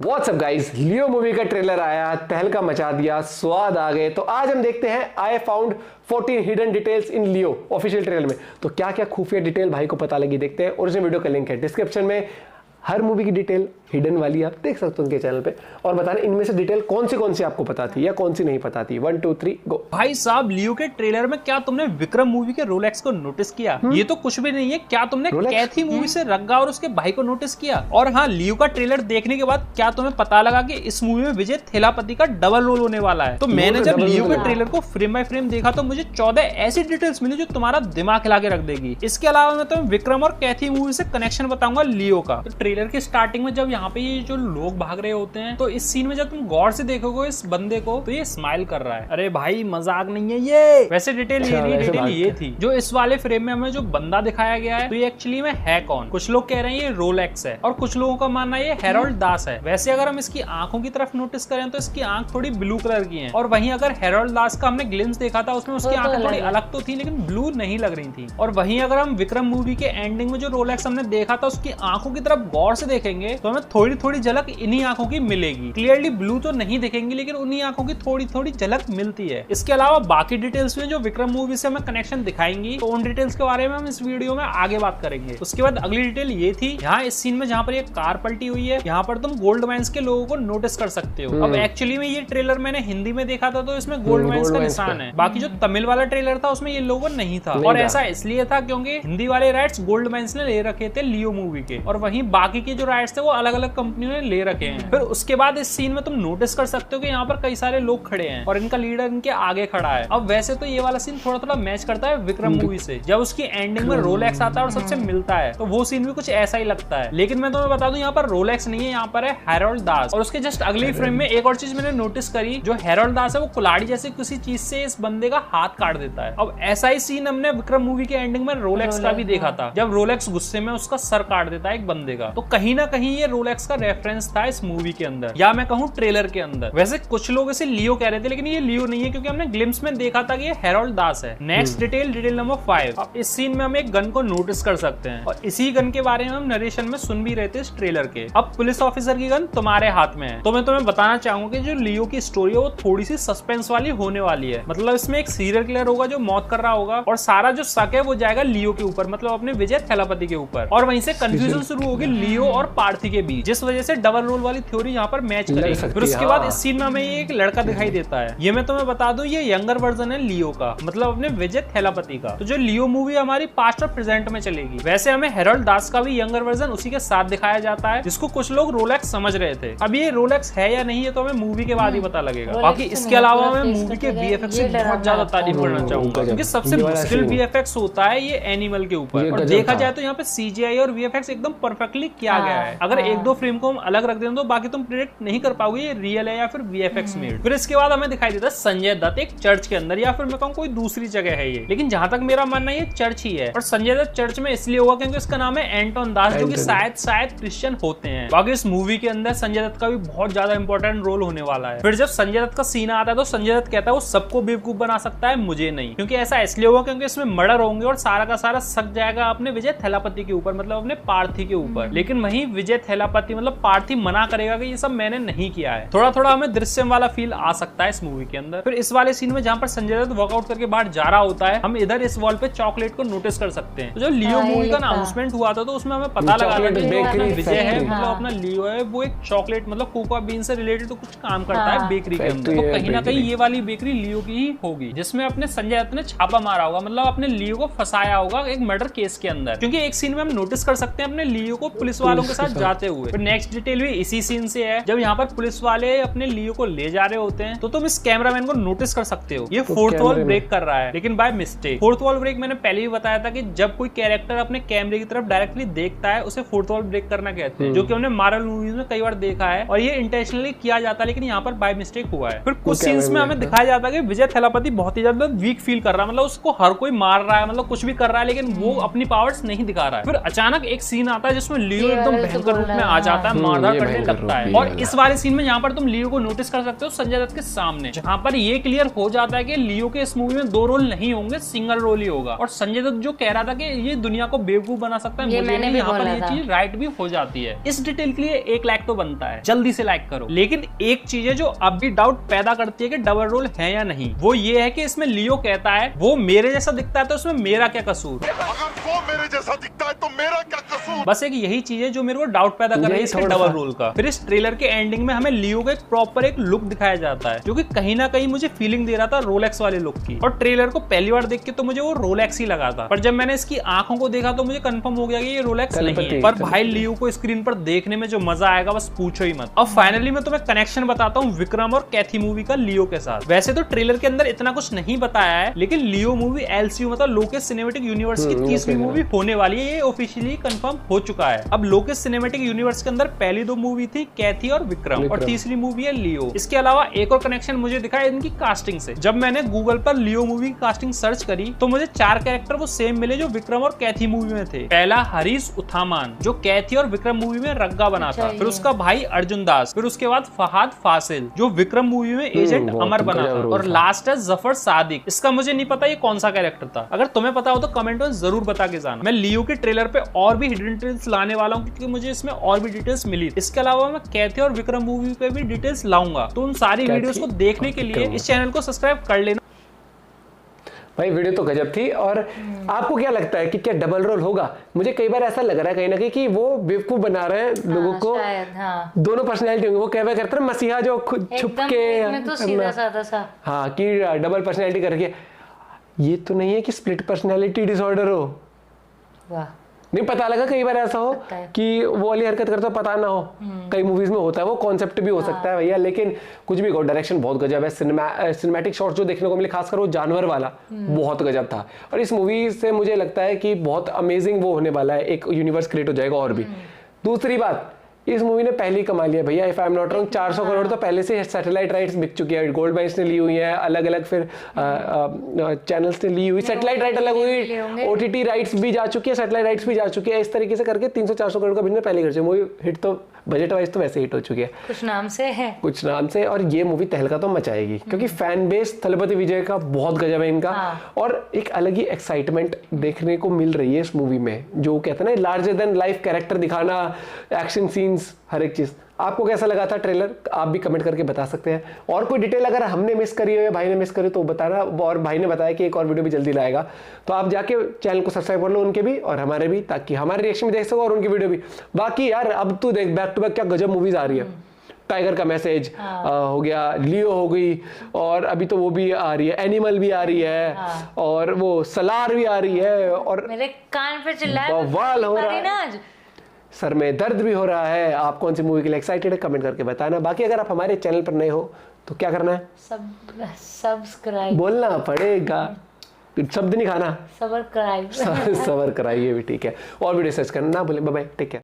WhatsApp guys, लियो movie का trailer आया, तहलका मचा दिया, स्वाद आ गए। तो आज हम देखते हैं I found 14 hidden details in Leo official trailer में। तो क्या क्या खुफिया डिटेल भाई को पता लगी, देखते हैं। ओरिजिनल वीडियो का लिंक है डिस्क्रिप्शन में। हर मूवी की डिटेल हिडन वाली आप देख सकते हो उनके चैनल पे, और बताना इनमें से डिटेल कौन सी आपको पता थी या कौन सी नहीं पता थी। 1 2 3 गो। भाई साहब, लियो के ट्रेलर में क्या तुमने विक्रम मूवी के रोलेक्स को नोटिस किया? ये तो कुछ भी नहीं है। क्या तुमने कैथी मूवी से रग्गा और उसके भाई को नोटिस किया? और हाँ, लियो का ट्रेलर देखने के बाद क्या तुम्हें पता लगा कि इस मूवी में विजय थेलापति का डबल रोल होने वाला है? तो मैंने जब लियो के ट्रेलर को फ्रेम बाय फ्रेम देखा तो मुझे 14 ऐसी डिटेल्स मिली जो तुम्हारा दिमाग हिला के रख देगी। इसके अलावा मैं तुम्हें विक्रम और कैथी मूवी से कनेक्शन बताऊंगा लियो का। तो ट्रेलर की स्टार्टिंग में जब यहाँ पे ये जो लोग भाग रहे होते हैं, तो इस सीन में जब तुम गौर से देखोगे इस बंदे को, तो ये स्माइल कर रहा है। अरे भाई, मजाक नहीं है ये। वैसे डिटेल ये नहीं, डिटेल ये थी जो इस वाले फ्रेम में हमें जो बंदा दिखाया गया है, तो ये एक्चुअली में है कौन? कुछ लोग कह रहे हैं ये रोलेक्स है, और कुछ लोगों का मानना ये हेरोल्ड दास है। वैसे अगर हम इसकी आंखों की तरफ नोटिस करें तो इसकी आंख थोड़ी ब्लू कलर की है, और वहीं अगर हेरोल्ड दास का हमने ग्लिम्स देखा था उसमें उसकी आंखें थोड़ी अलग तो थी, लेकिन ब्लू नहीं लग रही थी। और वहीं अगर हम विक्रम मूवी के एंडिंग में जो रोलेक्स हमने देखा था उसकी आंखों की तरफ गौर से देखेंगे तो हमें थोड़ी थोड़ी झलक इन्हीं आंखों की मिलेगी। क्लियरली ब्लू तो नहीं दिखेंगी, लेकिन उन्हीं आंखों की थोड़ी थोड़ी झलक मिलती है। इसके अलावा बाकी डिटेल्स में जो विक्रम मूवी से हमें कनेक्शन दिखाएंगी, तो उन डिटेल्स के बारे में हम इस वीडियो में आगे बात करेंगे। उसके बाद अगली डिटेल ये थी, यहाँ इस सीन में जहाँ पर एक कार पलटी हुई है, यहाँ पर तुम गोल्ड माइंस के लोगों को नोटिस कर सकते हो। अब एक्चुअली में ये ट्रेलर मैंने हिंदी में देखा था तो इसमें गोल्ड माइंस का निशान है। बाकी जो तमिल वाला ट्रेलर था उसमें ये लोगो नहीं था, और ऐसा इसलिए था क्योंकि हिंदी वाले राइट्स गोल्ड माइंस ने ले रखे थे लियो मूवी के, और वहीं बाकी के जो राइट्स थे वो अलग अलग कंपनियों ने ले रखे हैं। फिर उसके बाद इस सीन में तुम नोटिस कर सकते हो कि यहाँ पर कई सारे लोग खड़े हैं और इनका लीडर इनके आगे खड़ा है। अब वैसे तो ये वाला सीन थोड़ा थोड़ा मैच करता है विक्रम मूवी से, जब उसकी एंडिंग में रोलेक्स आता है और सबसे मिलता है, तो वो सीन भी कुछ ऐसा ही लगता है। लेकिन मैं तुम्हें बता दूं, यहाँ पर रोलेक्स नहीं है, यहाँ पर है हेरोल्ड दास। और उसके जस्ट अगली फ्रेम में एक और चीज मैंने नोटिस करी, जो हेरोल्ड दास है वो कुल्हाड़ी जैसे किसी चीज से इस बंदे का हाथ काट देता है। अब ऐसा ही सीन हमने विक्रम मूवी के एंडिंग में रोलेक्स का भी देखा था, जब रोलेक्स गुस्से में उसका सर काट देता है एक बंदे का। तो कहीं ना कहीं ये रोलेक्स का रेफरेंस था इस मूवी के अंदर, या मैं कहूं ट्रेलर के अंदर। वैसे कुछ लोग इसे लियो कह रहे थे, लेकिन ये लियो नहीं है, क्योंकि हमने ग्लिम्स में देखा था कि ये हेरोल्ड दास है। Next detail number 5। अब इस सीन में हम एक गन को नोटिस कर सकते हैं, और इसी गन के बारे में हम नरेशन में सुन भी रहे थे इस ट्रेलर के। अब पुलिस ऑफिसर की गन तुम्हारे हाथ में है, तो मैं तुम्हें बताना चाहूंगा कि जो लियो की स्टोरी है वो थोड़ी सी सस्पेंस वाली होने वाली है। मतलब इसमें एक सीरियल किलर होगा जो मौत कर रहा होगा, और सारा जो शक है वो जाएगा लियो के ऊपर, मतलब अपने विजय थेलापति के ऊपर। और वहीं से कंफ्यूजन शुरू होगी लियो और पार्थी के बीच, जिस वजह से डबल रोल वाली थ्योरी यहाँ पर मैच करेगी। फिर उसके बाद इस सीन में हमें ये एक लड़का दिखाई देता है। ये मैं तुम्हें बता दूं, ये यंगर वर्जन है लियो का, मतलब अपने विजय थेलापति का। तो जो लियो मूवी हमारी पास्ट और प्रेजेंट में चलेगी। वैसे हमें हेरोल्ड दास का भी यंगर वर्जन उसी के साथ दिखाया जाता है, जिसको कुछ लोग रोलेक्स समझ रहे थे। अब ये रोलेक्स है या नहीं है तो हमें मूवी के बाद ही पता लगेगा। बाकी इसके अलावा मैं मूवी के वीएफएक्स की बहुत ज्यादा तारीफ करना चाहूंगा, क्योंकि सबसे मुश्किल वीएफएक्स होता है ये एनिमल के ऊपर, और देखा जाए तो यहाँ पे सीजीआई और वीएफएक्स एकदम परफेक्टली किया गया है। अगर एक दो फ्रेम को हम अलग रख दें तो बाकी तुम प्रेडिक्ट नहीं कर पाओगे ये रियल है या फिर वीएफएक्स मेड। फिर इसके बाद हमें दिखाई देता है संजय दत्त एक चर्च के अंदर, या फिर मैं कहूँ कोई दूसरी जगह है ये, लेकिन जहां तक मेरा मानना है ये चर्च ही है। और संजय दत्त चर्च में इसलिए होगा क्योंकि इसका नाम है एंटोन दास, जो कि शायद क्रिश्चियन होते हैं। बाकी इस मूवी के अंदर संजय दत्त का भी बहुत ज्यादा इंपॉर्टेंट रोल होने वाला है। फिर जब संजय दत्त का सीन आता है तो संजय दत्त कहता है वो सबको बेवकूफ बना सकता है, मुझे नहीं। क्योंकि ऐसा इसलिए होगा क्योंकि इसमें मर्डर होंगे और सारा का सारा शक जाएगा अपने विजय थेलापति के ऊपर, मतलब अपने पार्थी के ऊपर। लेकिन वहीं विजय थेलापति मतलब पार्थी मना करेगा कि ये सब मैंने नहीं किया है। थोड़ा थोड़ा हमें दृश्यम वाला फील आ सकता है इस मूवी के अंदर। फिर इस वाले सीन में जहां पर संजय दत्त वर्कआउट करके बाहर जा रहा होता है, हम इधर इस वॉल पे चॉकलेट को नोटिस कर सकते हैं। तो जो लियो मूवी का अनाउंसमेंट हुआ था तो उसमें हमें पता लगा था कि विजय है, मतलब अपना लियो है, वो एक चॉकलेट मतलब कोकोआ बीन से रिलेटेड तो कुछ काम करता है बेकरी के अंदर। तो कहीं ना कहीं ये वाली बेकरी लियो की ही होगी, जिसमें अपने संजय दत्त ने छापा मारा होगा, मतलब अपने लियो को फंसाया होगा एक मर्डर केस के अंदर। क्योंकि एक सीन में हम नोटिस कर सकते हैं अपने लियो को पुलिस वालों के साथ जाते हुए। फिर नेक्स्ट डिटेल भी इसी सीन से है, जब यहाँ पर पुलिस वाले अपने लियो को ले जा रहे होते हैं तो तुम इस कैमरामैन को नोटिस कर सकते हो ये फोर्थ वॉल ब्रेक कर रहा है, लेकिन by mistake. Fourth wall break मैंने पहले भी बताया था कि जब कोई कैरेक्टर अपने कैमरे की तरफ डायरेक्टली देखता है उसे फोर्थ वॉल ब्रेक करना कहते हैं, जो कि हमने मार्वल मूवीज में कई बार देखा है, और ये इंटेंशनली किया जाता है, लेकिन यहाँ पर बाय मिस्टेक हुआ है। फिर कुछ सीन्स में हमें दिखाया जाता है कि विजय थेलापति बहुत ही ज्यादा वीक फील कर रहा है, मतलब उसको हर कोई मार रहा है, मतलब कुछ भी कर रहा है, लेकिन वो अपनी पावर्स नहीं दिखा रहा है। फिर अचानक एक सीन आता है जिसमें लियो एकदम भयंकर रूप में आ जाता है, मारधाड़ करने लगता है। और वाला। इस वाले सीन में यहाँ पर तुम लियो को नोटिस कर सकते हो संजय दत्त के सामने, जहाँ पर ये क्लियर हो जाता है कि लियो के इस मूवी में 2 रोल नहीं होंगे, सिंगल रोल ही होगा। और संजय दत्त जो कह रहा था कि ये दुनिया को बेवकूफ बना सकता है, मुझे नहीं, यहाँ पर ये चीज राइट भी हो जाती है। इस डिटेल के लिए 1 लाइक तो बनता है, जल्दी से लाइक करो। लेकिन एक चीज है जो अब भी डाउट पैदा करती है कि डबल रोल है या नहीं, वो ये है कि इसमें लियो कहता है वो मेरे जैसा दिखता है तो उसमें मेरा क्या कसूर, अगर वो मेरे जैसा दिखता है तो मेरा क्या कसूर। बस एक यही चीज है जो मेरे को डाउट पैदा कर रही है इसके डबल रोल का। फिर इस ट्रेलर के एंडिंग में हमें लियो का एक प्रॉपर एक लुक दिखाया जाता है, जो कि कहीं ना कहीं मुझे फीलिंग दे रहा था रोलेक्स वाले लुक की। और ट्रेलर को पहली बार देख के तो मुझे वो रोलेक्स ही लगा था, पर जब मैंने इसकी आंखों को देखा तो मुझे कंफर्म हो गया कि ये रोलेक्स नहीं है। पर भाई लियो को स्क्रीन पर देखने में जो मजा आएगा बस पूछो ही मत। अब फाइनली मैं तुम्हें कनेक्शन बताता हूँ विक्रम और कैथी मूवी का लियो के साथ। वैसे तो ट्रेलर के अंदर इतना कुछ नहीं बताया है, लेकिन लियो मूवी एलसीयू मतलब लोकेश सिनेमैटिक यूनिवर्स की 30वीं मूवी होने वाली है, ये ऑफिशियली कंफर्म हो चुका है। अब लोकेश सिनेमैटिक यूनिवर्स के अंदर पहली 2 मूवी थी कैथी और विक्रम, और तीसरी मूवी है लियो। इसके अलावा एक और कनेक्शन मुझे दिखा है इनकी कास्टिंग से। जब मैंने गूगल पर लियो मूवी की कास्टिंग सर्च करी तो मुझे 4 कैरेक्टर वो सेम मिले जो विक्रम और कैथी मूवी में थे। पहला हरीश उथामान जो कैथी और विक्रम मूवी में रग्गा बना था, फिर उसका भाई अर्जुन दास, फिर उसके बाद फहाद फासिल जो विक्रम मूवी में एजेंट अमर बना था, और लास्ट है जफर सादिक। इसका मुझे नहीं पता ये कौन सा कैरेक्टर था, अगर तुम्हें पता हो तो कमेंट में जरूर बता के जाना। मैं लियो के ट्रेलर पे और भी हिडन डिटेल्स लाने वाला हूँ क्योंकि मुझे इसमें और भी डिटेल्स मिली। इसके अलावा मैं कैथी और विक्रम मूवी पे भी डिटेल्स लाऊंगा, तो उन सारी वीडियोस को देखने के लिए इस चैनल को सब्सक्राइब कर लेना। भाई वीडियो तो गजब थी। और आपको क्या लगता है कि क्या डबल रोल होगा? मुझे कई बार ऐसा लग रहा है कहीं ना कहीं कि वो बेवकूफ बना रहे हैं लोगों को। दोनों पर्सनैलिटी होंगे, वो कहवा करते हैं मसीहा जो खुद छुप के तो सीधा साधा सा। हाँ कि डबल पर्सनैलिटी करके। ये तो नहीं है कि स्प्लिट पर्सनैलिटी डिसऑर्डर हो। वाह, नहीं पता लगा कई बार ऐसा हो कि वो वाली हरकत करते हो पता ना हो। कई मूवीज में होता है, वो कॉन्सेप्ट भी हो सकता है भैया। लेकिन कुछ भी हो, डायरेक्शन बहुत गजब है। सिनेमैटिक शॉट जो देखने को मिले, खासकर वो जानवर वाला बहुत गजब था। और इस मूवी से मुझे लगता है कि बहुत अमेजिंग वो होने वाला है, एक यूनिवर्स क्रिएट हो जाएगा। और भी दूसरी बात, इस मूवी ने पहले ही कमा लिया भैया, if I am not wrong 400 crore तो पहले से सैटेलाइट राइट्स बिक चुकी है। गोल्ड माइंस ने ली हुई है, अलग अलग फिर चैनल्स ने ली हुई, सैटेलाइट राइट अलग हुई, ओटीटी राइट्स भी जा चुकी है, सैटेलाइट राइट्स भी जा चुकी है। इस तरीके से करके 300-400 करोड़ का बिजनेस पहले कर चुकी है। मूवी हिट तो बजट वाइज तो वैसे हिट हो चुकी है, कुछ नाम से है, कुछ नाम से। और ये मूवी तहलका तो मचाएगी क्योंकि फैन बेस थलपति विजय का बहुत गजब है इनका। और एक अलग ही एक्साइटमेंट देखने को मिल रही है इस मूवी में, जो कहते हैं ना लार्जर देन लाइफ कैरेक्टर दिखाना, एक्शन सीन्स, हर एक चीज। आपको कैसा लगा था ट्रेलर? आप भी कमेंट करके बता सकते हैं। और कोई डिटेल अगर हमने मिस करी हो या भाई ने मिस करी तो बताना। और भाई ने बताया कि एक और वीडियो भी जल्दी लाएगा, तो आप जाके चैनल को सब्सक्राइब कर लो, उनके भी और हमारे भी, ताकि हमारे रिएक्शन भी देख सको और उनकी वीडियो भी। बाकी यार अब तू देख बैक टू बैक क्या गजब मूवीज आ रही है। टाइगर का मैसेज हो गया, लियो हो गई, और अभी तो वो भी आ रही है, एनिमल भी आ रही है, और वो सलार भी आ रही है, और मेरे कान पे चिल्लाया, बवाल हो रहा है, सर में दर्द भी हो रहा है। आप कौन सी मूवी के लिए एक्साइटेड है कमेंट करके बताना। बाकी अगर आप हमारे चैनल पर नए हो तो क्या करना है? सब्सक्राइब बोलना पड़ेगा, शब्द नहीं खाना, सब्सक्राइब सबर कराइए भी, ठीक है। और वीडियो सर्च करना ना भूलें। Bye bye, take care.